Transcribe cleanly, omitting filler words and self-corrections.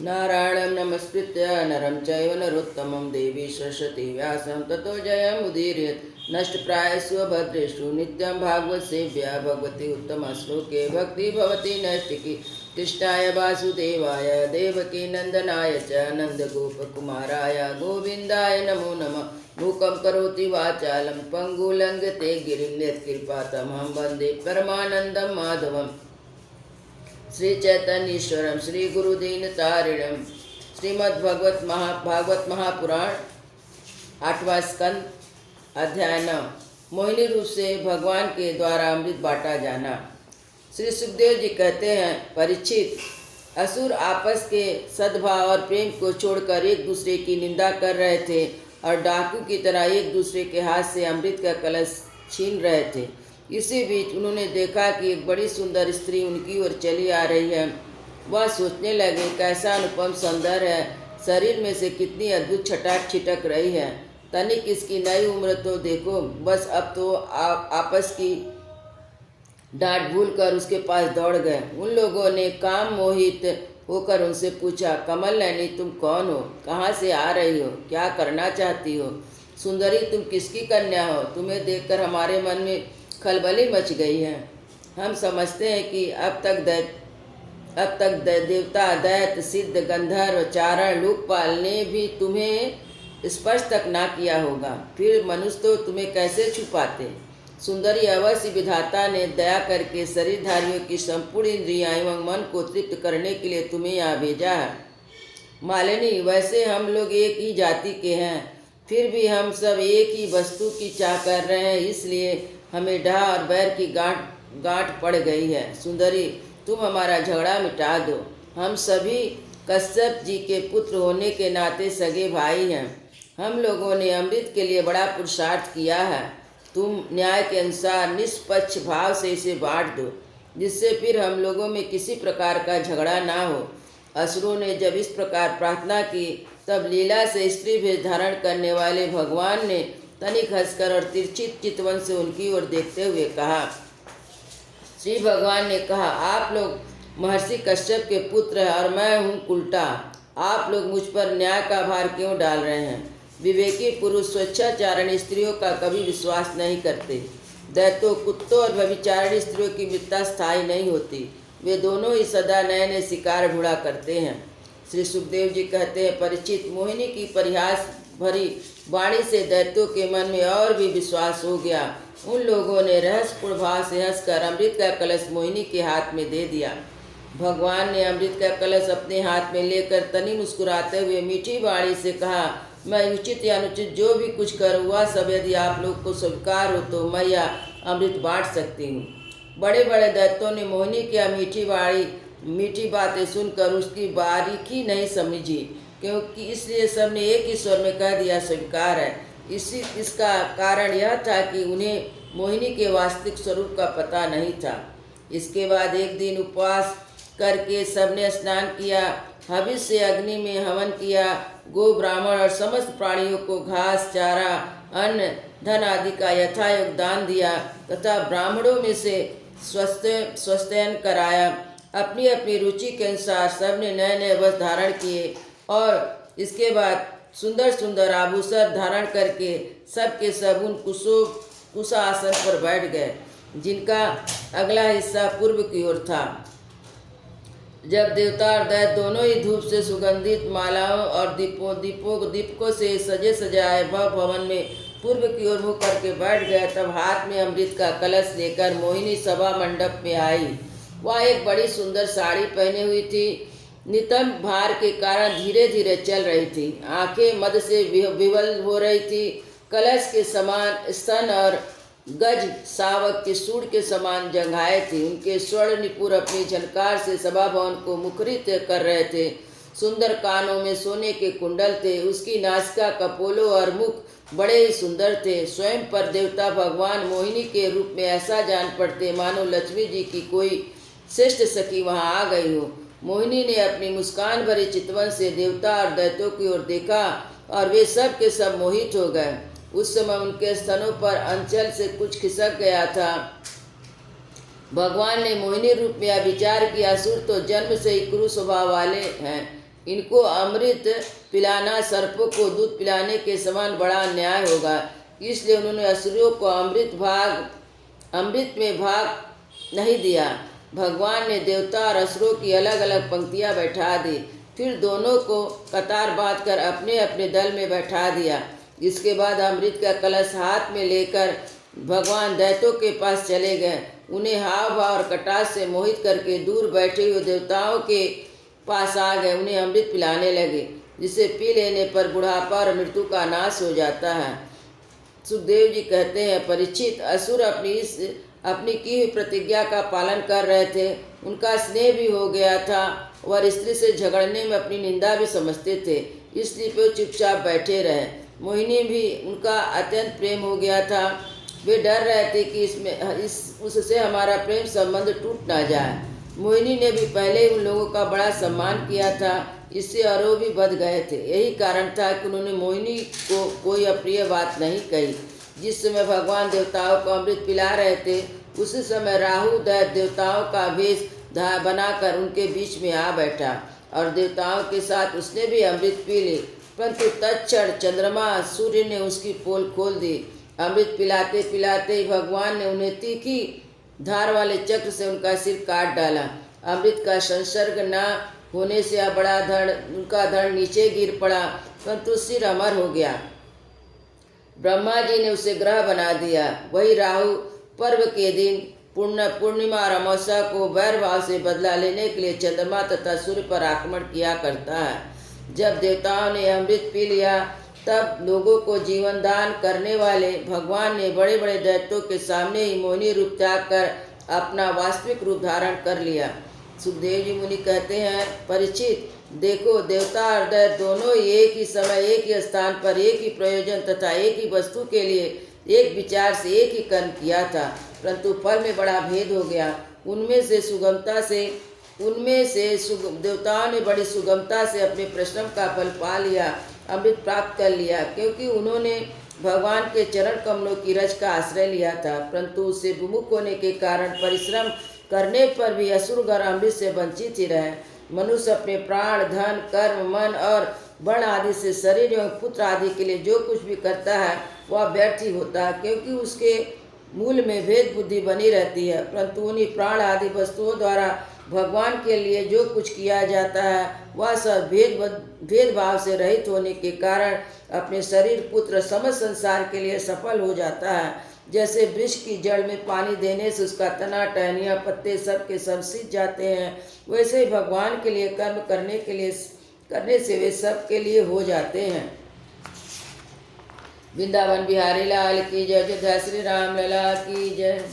नारायणं नमस्कृत्य नरं चैव नरोत्तमं देवी सरस्वती व्यासं ततो जयमुदीरयेत् नष्टप्रायस्व भद्रेषु नित्यं भागवत सेव्या भगवती उत्तम श्लोके भक्ति भवति नैष्टिकी कृष्णाय वासुदेवाय देवकी नंदनाय च नन्दगोपकुमाराय गोविन्दाय नमो नमः मूकं करोति वाचालं पङ्गुलङ्घते गिरिं यत्कृपातमहं वन्दे परमानन्दं माधवम् श्री चैतन्य ईश्वरम श्री गुरुदीन तारिणम भागवत महापुराण 8वां स्कंद अध्याय 9 मोहिनी रूप से भगवान के द्वारा अमृत बांटा जाना। श्री सुखदेव जी कहते हैं, परीक्षित, असुर आपस के सद्भाव और प्रेम को छोड़कर एक दूसरे की निंदा कर रहे थे और डाकू की तरह एक दूसरे के हाथ से अमृत का कलश छीन रहे थे। इसी बीच उन्होंने देखा कि एक बड़ी सुंदर स्त्री उनकी ओर चली आ रही है। वह सोचने लगे, कैसा अनुपम सौंदर्य है, शरीर में से कितनी अद्भुत छटाक छिटक रही है। तनिक इसकी नई उम्र तो देखो। बस अब तो आपस की डांट भूल कर उसके पास दौड़ गए। उन लोगों ने काम मोहित होकर उनसे पूछा, कमल नैनी, तुम कौन हो, कहाँ से आ रही हो, क्या करना चाहती हो? सुंदरी, तुम किसकी कन्या हो? तुम्हें देखकर हमारे मन में खलबली मच गई है। हम समझते हैं कि अब तक देवता, दैत्य, सिद्ध, गंधर्व, चारण, लोकपाल ने भी तुम्हें स्पर्श तक ना किया होगा, फिर मनुष्य तो तुम्हें कैसे छुपाते? सुंदरी, अवश्य विधाता ने दया करके शरीरधारियों की संपूर्ण इंद्रियां एवं मन को तृप्त करने के लिए तुम्हें यहाँ भेजा है। मालिनी, वैसे हम लोग एक ही जाति के हैं, फिर भी हम सब एक ही वस्तु की चाह कर रहे हैं, इसलिए हमें डा और बैर की गांठ पड़ गई है। सुंदरी, तुम हमारा झगड़ा मिटा दो। हम सभी कश्यप जी के पुत्र होने के नाते सगे भाई हैं। हम लोगों ने अमृत के लिए बड़ा पुरुषार्थ किया है। तुम न्याय के अनुसार निष्पक्ष भाव से इसे बांट दो, जिससे फिर हम लोगों में किसी प्रकार का झगड़ा ना हो। असुरों ने जब इस प्रकार प्रार्थना की, तब लीला से स्त्री भेष धारण करने वाले भगवान ने तनिक हंसकर और तिरछी चितवन से उनकी ओर देखते हुए कहा। श्री भगवान ने कहा, आप लोग महर्षि कश्यप के पुत्र हैं और मैं हूँ उल्टा। आप लोग मुझ पर न्याय का भार क्यों डाल रहे हैं? विवेकी पुरुष स्वेच्छाचारण स्त्रियों का कभी विश्वास नहीं करते। दैत्यों, कुत्तों और व्यभिचारिणी स्त्रियों की मृत्यु स्थायी नहीं होती। वे दोनों ही सदा नए नए शिकार ढूंढा करते हैं। श्री सुखदेव जी कहते हैं, परीक्षित, मोहिनी की परिहास भरी वाणी से दैत्यों के मन में और भी विश्वास हो गया। उन लोगों ने रहस्यपूर्ण भाव से हंसकर अमृत का कलश मोहिनी के हाथ में दे दिया। भगवान ने अमृत का कलश अपने हाथ में लेकर तनी मुस्कुराते हुए मीठी वाणी से कहा, मैं उचित या अनुचित जो भी कुछ करूँ, वह सब यदि आप लोग को स्वीकार हो तो मैं यह अमृत बांट सकती हूँ। बड़े बड़े दैत्यों ने मोहिनी की मीठी बातें सुनकर उसकी बारीकी नहीं समझी, क्योंकि इसलिए सबने एक ही स्वर में कह दिया, स्वीकार है। इसका कारण यह था कि उन्हें मोहिनी के वास्तविक स्वरूप का पता नहीं था। इसके बाद एक दिन उपवास करके सबने स्नान किया, हविष्य से अग्नि में हवन किया, गो, ब्राह्मण और समस्त प्राणियों को घास, चारा, अन्न, धन आदि का यथायोग दान दिया तथा ब्राह्मणों में से स्वस्थयन कराया। अपनी अपनी रुचि के अनुसार सबने नए नए वस्त्र धारण किए और इसके बाद सुंदर सुंदर आभूषण धारण करके सब के सब उन कुशासन पर बैठ गए, जिनका अगला हिस्सा पूर्व की ओर था। जब देवता और दैत्य दोनों ही धूप से सुगंधित मालाओं और दीपकों से सजे सजाए भवन में पूर्व की ओर मुँह करके बैठ गए, तब हाथ में अमृत का कलश लेकर मोहिनी सभा मंडप में आई। वह एक बड़ी सुंदर साड़ी पहने हुई थी, नितंब भार के कारण धीरे धीरे चल रही थी, आंखें मद से विवल हो रही थी। कलश के समान स्तन और गज सावक के सूंड के समान जंघाए थी। उनके स्वर्ण निपुर अपनी झनकार से सभा भवन को मुखरित कर रहे थे। सुंदर कानों में सोने के कुंडल थे। उसकी नासिका, कपोलों और मुख बड़े ही सुंदर थे। स्वयं पर देवता भगवान मोहिनी के रूप में ऐसा जान पड़ते मानो लक्ष्मी जी की कोई श्रेष्ठ सखी वहाँ आ गई हो। मोहिनी ने अपनी मुस्कान भरी चितवन से देवता और दैत्यों की ओर देखा और वे सब के सब मोहित हो गए। उस समय उनके स्तनों पर अंचल से कुछ खिसक गया था। भगवान ने मोहिनी रूप में विचार किया, असुर तो जन्म से ही क्रूर स्वभाव वाले हैं, इनको अमृत पिलाना सर्पों को दूध पिलाने के समान बड़ा अन्याय होगा। इसलिए उन्होंने असुरों को अमृत में भाग नहीं दिया। भगवान ने देवता और असुरों की अलग अलग पंक्तियां बैठा दी, फिर दोनों को कतार बांध कर अपने अपने दल में बैठा दिया। इसके बाद अमृत का कलश हाथ में लेकर भगवान दैत्यों के पास चले गए। उन्हें हाव भाव और कटाक्ष से मोहित करके दूर बैठे हुए देवताओं के पास आ गए। उन्हें अमृत पिलाने लगे, जिसे पी लेने पर बुढ़ापा और मृत्यु का नाश हो जाता है। सुखदेव जी कहते हैं, परीक्षित, असुर अपनी की हुई प्रतिज्ञा का पालन कर रहे थे। उनका स्नेह भी हो गया था और स्त्री से झगड़ने में अपनी निंदा भी समझते थे, इसलिए वे चुपचाप बैठे रहे। मोहिनी भी उनका अत्यंत प्रेम हो गया था। वे डर रहे थे कि उससे हमारा प्रेम संबंध टूट ना जाए। मोहिनी ने भी पहले उन लोगों का बड़ा सम्मान किया था, इससे अरो भी बध गए थे। यही कारण था कि उन्होंने मोहिनी को कोई अप्रिय बात नहीं कही। जिस समय भगवान देवताओं को अमृत पिला रहे थे, उसी समय राहु दैत्य देवताओं का भेष बनाकर उनके बीच में आ बैठा और देवताओं के साथ उसने भी अमृत पी ली। परंतु तत्क्षण चंद्रमा सूर्य ने उसकी पोल खोल दी। अमृत पिलाते पिलाते ही भगवान ने उन्हें तीखी धार वाले चक्र से उनका सिर काट डाला। अमृत का संसर्ग न होने से उनका धड़ नीचे गिर पड़ा, परंतु सिर अमर हो गया। ब्रह्मा जी ने उसे ग्रह बना दिया। वही राहु पर्व के दिन पूर्णिमा और अमावस्या को वैर भाव से बदला लेने के लिए चंद्रमा तथा सूर्य पर आक्रमण किया करता है। जब देवताओं ने अमृत पी लिया, तब लोगों को जीवन दान करने वाले भगवान ने बड़े बड़े दैत्यों के सामने ही मोहिनी रूप त्याग कर अपना वास्तविक रूप धारण कर लिया। सुखदेव जी मुनि कहते हैं, परीक्षित, देखो, देवता और दैत्य दोनों ही एक ही समय, एक ही स्थान पर, एक ही प्रयोजन तथा एक ही वस्तु के लिए एक विचार से एक ही कर्म किया था, परंतु फल में बड़ा भेद हो गया। उनमें से देवताओं ने बड़ी सुगमता से अपने परिश्रम का फल पा लिया, अमृत प्राप्त कर लिया, क्योंकि उन्होंने भगवान के चरण कमलों की रज का आश्रय लिया था। परंतु उससे विमुख होने के कारण परिश्रम करने पर भी असुरगण अमृत से वंचित ही रहे। मनुष्य अपने प्राण, धन, कर्म, मन और वर्ण आदि से शरीर एवं पुत्र आदि के लिए जो कुछ भी करता है वह व्यर्थ ही होता है, क्योंकि उसके मूल में भेद बुद्धि बनी रहती है। परंतु उन्हीं प्राण आदि वस्तुओं द्वारा भगवान के लिए जो कुछ किया जाता है वह सब भेदभाव से रहित होने के कारण अपने शरीर, पुत्र, समस्त संसार के लिए सफल हो जाता है। जैसे वृक्ष की जड़ में पानी देने से उसका तना, टहनियाँ, पत्ते सब के सब सिंच जाते हैं, वैसे ही भगवान के लिए कर्म करने से वे सब के लिए हो जाते हैं। वृंदावन बिहारी लाल की जय। जय श्री राम लला की जय।